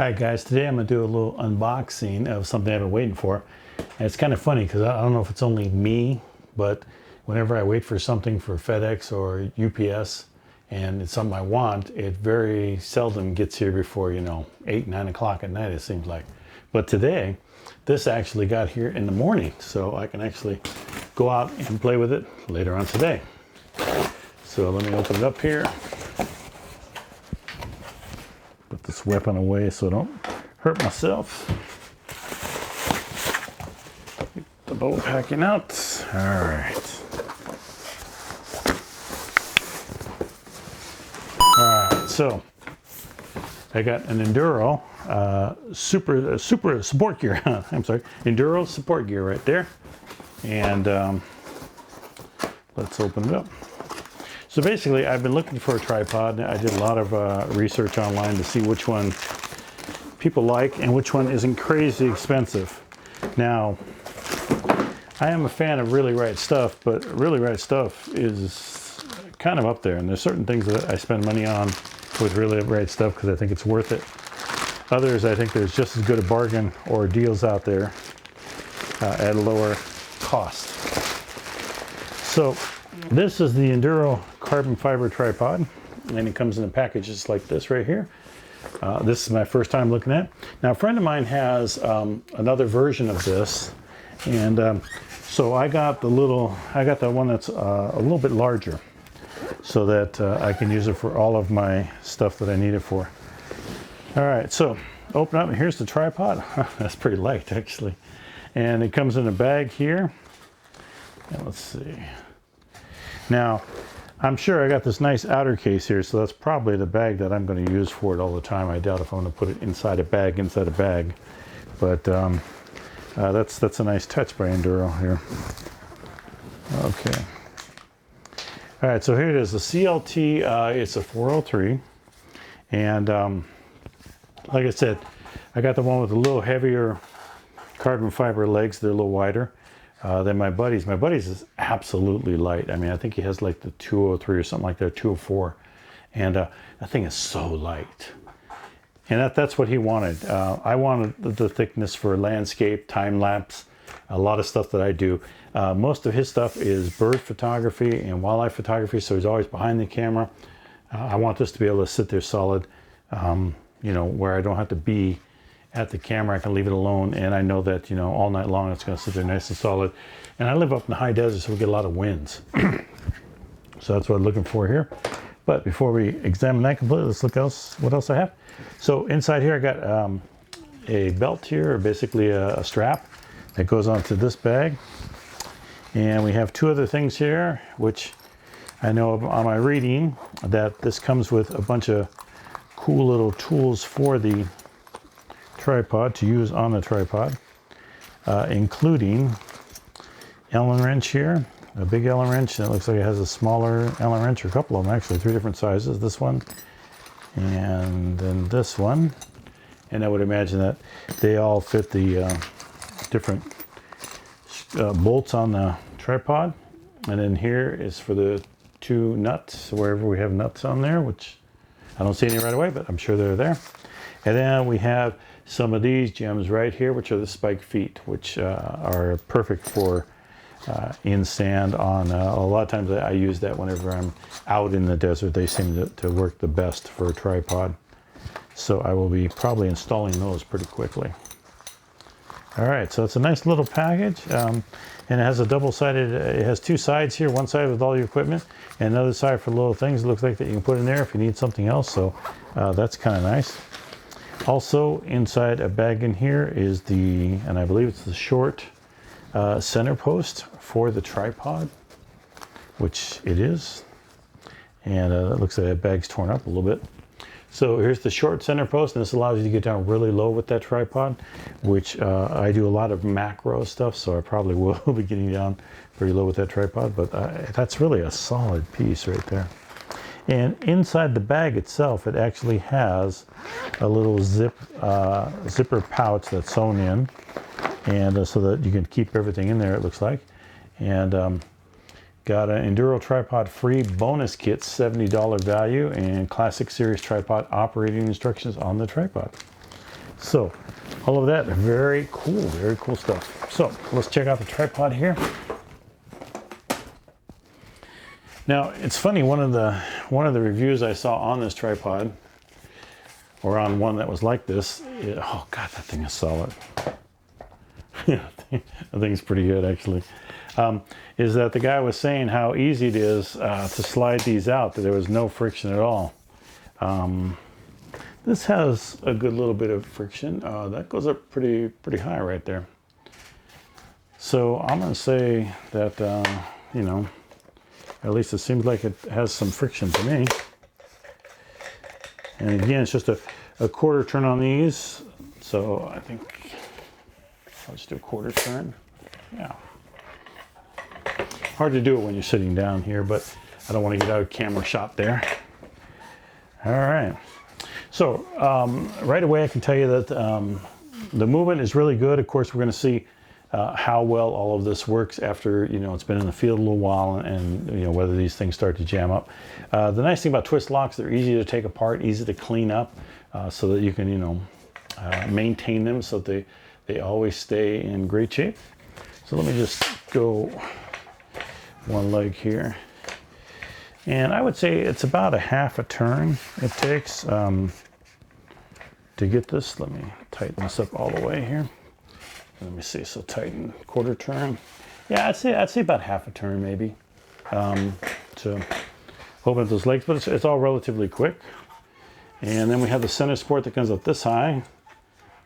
Hi guys, today I'm going to do a little unboxing of something I've been waiting for. And it's kind of funny because I don't know if it's only me, but whenever I wait for something for FedEx or UPS and it's something I want, it very seldom gets here before, 8, 9 o'clock at night, it seems like. But today, this actually got here in the morning, so I can actually go out and play with it later on today. So let me open it up here. Put this weapon away so I don't hurt myself. Get the bolt packing out. All right. All right, so I got an Induro super support gear. I'm sorry, Induro support gear right there. And let's open it up. So basically, I've been looking for a tripod. I did a lot of research online to see which one people like and which one isn't crazy expensive. Now, I am a fan of Really Right Stuff, but Really Right Stuff is kind of up there. And there's certain things that I spend money on with Really Right Stuff because I think it's worth it. Others, I think there's just as good a bargain or deals out there at a lower cost. So this is the Induro carbon fiber tripod, and it comes in a package just like this right here. This is my first time looking at it. Now, a friend of mine has another version of this, and so I got the one that's a little bit larger, so that I can use it for all of my stuff that I need it for. All right, so open up, and here's the tripod. That's pretty light, actually, and it comes in a bag here. And let's see. Now, I'm sure I got this nice outer case here, so that's probably the bag that I'm going to use for it all the time. I doubt if I'm going to put it inside a bag, but that's a nice touch by Induro here. Okay. All right, so here it is, the CLT, it's a 403, and like I said, I got the one with a little heavier carbon fiber legs. They're a little wider than my buddy's. My buddy's is absolutely light. I mean, I think he has like the 203 or something like that, 204. And that thing is so light. And that's what he wanted. I wanted the thickness for landscape, time-lapse, a lot of stuff that I do. Most of his stuff is bird photography and wildlife photography, so he's always behind the camera. I want this to be able to sit there solid, where I don't have to be at the camera. I can leave it alone, and I know that all night long it's going to sit there nice and solid. And I live up in the high desert, so we get a lot of winds. So that's what I'm looking for here. But before we examine that completely, let's look what else I have. So inside here I got a belt here, or basically a strap that goes onto this bag. And we have two other things here, which I know on my reading that this comes with a bunch of cool little tools for the tripod to use on the tripod, including Allen wrench here, a big Allen wrench, and it looks like it has a smaller Allen wrench, or a couple of them actually, 3 different sizes. This one, and then this one, and I would imagine that they all fit the different bolts on the tripod. And then here is for the 2 nuts, wherever we have nuts on there, which I don't see any right away, but I'm sure they're there. And then we have some of these gems right here, which are the spike feet, which are perfect for in sand on, a lot of times I use that whenever I'm out in the desert. They seem to work the best for a tripod. So I will be probably installing those pretty quickly. All right, so it's a nice little package, and it has a double-sided, it has 2 sides here, one side with all your equipment, and another side for little things it looks like that you can put in there if you need something else, so that's kind of nice. Also, inside a bag in here is and I believe it's the short center post for the tripod, which it is. And it looks like that bag's torn up a little bit. So here's the short center post, and this allows you to get down really low with that tripod, which I do a lot of macro stuff, so I probably will be getting down pretty low with that tripod, but that's really a solid piece right there. And inside the bag itself, it actually has a little zipper pouch that's sewn in, and so that you can keep everything in there, it looks like. And got an Induro tripod free bonus kit, $70 value, and classic series tripod operating instructions on the tripod. So all of that, very cool stuff. So let's check out the tripod here. Now it's funny, one of the reviews I saw on this tripod, or on one that was like this, oh God, that thing is solid. Yeah, I think it's pretty good actually. Is that the guy was saying how easy it is to slide these out, that there was no friction at all. This has a good little bit of friction. That goes up pretty high right there. So I'm gonna say that, you know, at least it seems like it has some friction to me. And again, it's just a quarter turn on these. So I think I'll just do a quarter turn. Yeah. Hard to do it when you're sitting down here, but I don't want to get out of camera shot there. All right. So right away I can tell you that the movement is really good. Of course, we're going to see how well all of this works after, you know, it's been in the field a little while, and you know, whether these things start to jam up. The nice thing about twist locks, they're easy to take apart, easy to clean up, so that you can, you know, maintain them so that they always stay in great shape. So let me just go one leg here. And I would say it's about a half a turn it takes to get this. Let me tighten this up all the way here. Let me see, so tighten, quarter turn. Yeah, I'd say about half a turn maybe to open up those legs, but it's all relatively quick. And then we have the center support that comes up this high,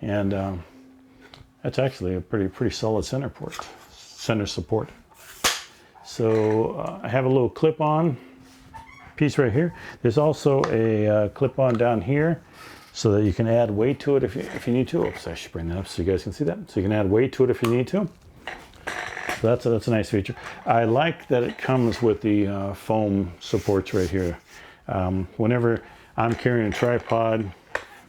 and that's actually a pretty solid center support. So I have a little clip-on piece right here. There's also a clip-on down here, so that you can add weight to it if you need to. Oops, I should bring that up so you guys can see that. So you can add weight to it if you need to. So that's a nice feature. I like that it comes with the foam supports right here. Whenever I'm carrying a tripod,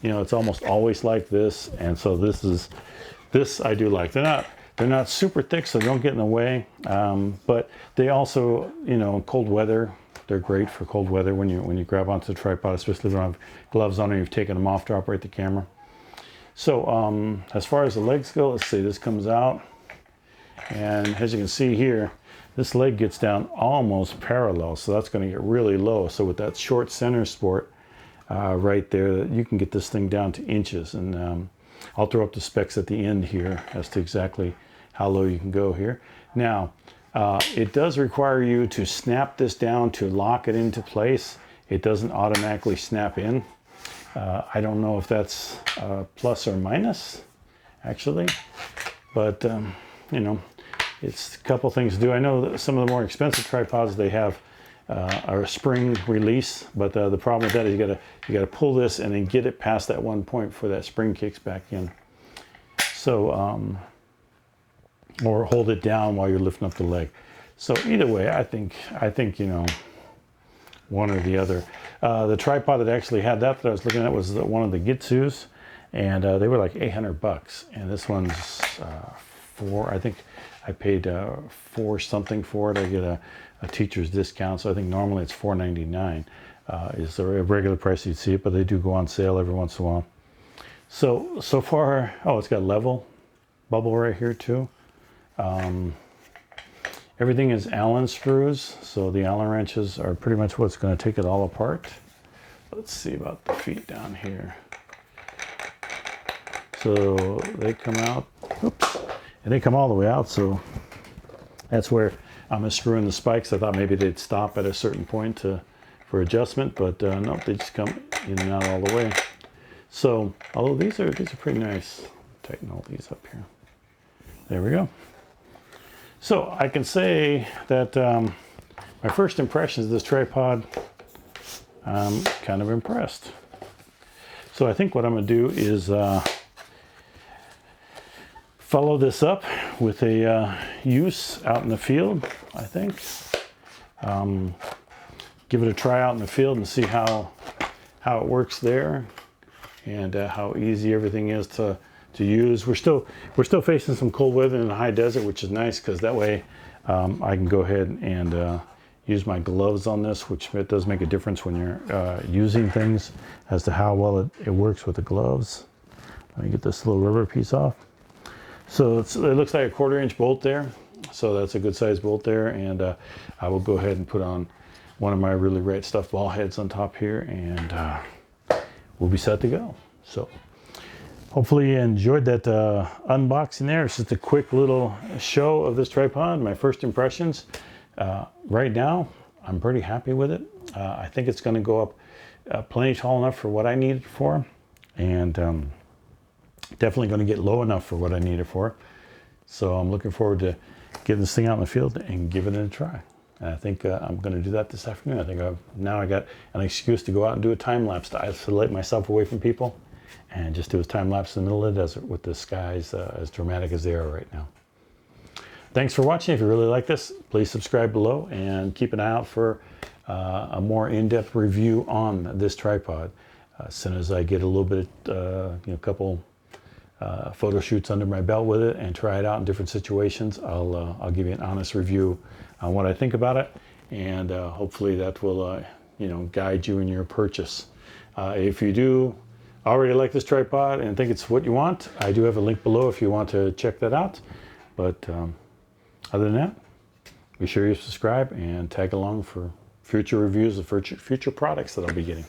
you know, it's almost always like this, and so this I do like. They're not super thick, so they don't get in the way, but they also, you know, cold weather, they're great for cold weather when you grab onto the tripod, especially if you don't have gloves on or you've taken them off to operate the camera. So as far as the legs go, let's see, this comes out, and as you can see here, this leg gets down almost parallel, so that's going to get really low. So with that short center support right there, you can get this thing down to inches, and I'll throw up the specs at the end here as to exactly how low you can go here. Now, it does require you to snap this down to lock it into place. It doesn't automatically snap in. I don't know if that's plus or minus, actually, but you know, it's a couple things to do. I know that some of the more expensive tripods, they have a spring release, but the problem with that is you gotta pull this and then get it past that one point before that spring kicks back in. So or hold it down while you're lifting up the leg. So either way, I think you know, one or the other. The tripod that actually had that I was looking at was one of the Gitsus, and they were like 800 bucks, and this one's I think I paid 4 something for it. I get a teacher's discount, so I think normally it's $4.99 is the regular price you'd see it, but they do go on sale every once in a while. So far, oh, it's got level bubble right here too. Everything is Allen screws, so the Allen wrenches are pretty much what's going to take it all apart. Let's see about the feet down here. So they come out, oops, and they come all the way out, so that's where I'm screwing the spikes. I thought maybe they'd stop at a certain point for adjustment, but nope, they just come in and out all the way. So, although these are pretty nice. Tighten all these up here. There we go. So I can say that my first impressions of this tripod, I'm kind of impressed. So I think what I'm going to do is follow this up with a use out in the field, I think. Give it a try out in the field and see how it works there, and how easy everything is to use. We're still facing some cold weather in the high desert, which is nice because that way I can go ahead and use my gloves on this, which it does make a difference when you're using things as to how well it works with the gloves. Let me get this little rubber piece off. So it looks like a 1/4-inch bolt there. So that's a good size bolt there. And I will go ahead and put on one of my really great stuffed ball heads on top here, and we'll be set to go. So hopefully you enjoyed that unboxing there. It's just a quick little show of this tripod, my first impressions. Right now, I'm pretty happy with it. I think it's going to go up plenty tall enough for what I need it for, and definitely going to get low enough for what I need it for. So I'm looking forward to getting this thing out in the field and giving it a try. And I think I'm going to do that this afternoon. I think now I got an excuse to go out and do a time lapse to isolate myself away from people, and just do a time lapse in the middle of the desert with the skies as dramatic as they are right now. Thanks for watching. If you really like this, please subscribe below and keep an eye out for a more in-depth review on this tripod. As soon as I get a little bit, a couple photo shoots under my belt with it and try it out in different situations, I'll give you an honest review on what I think about it, and hopefully that will guide you in your purchase. If you do already like this tripod and think it's what you want, I do have a link below if you want to check that out. But other than that, be sure you subscribe and tag along for future reviews of future products that I'll be getting.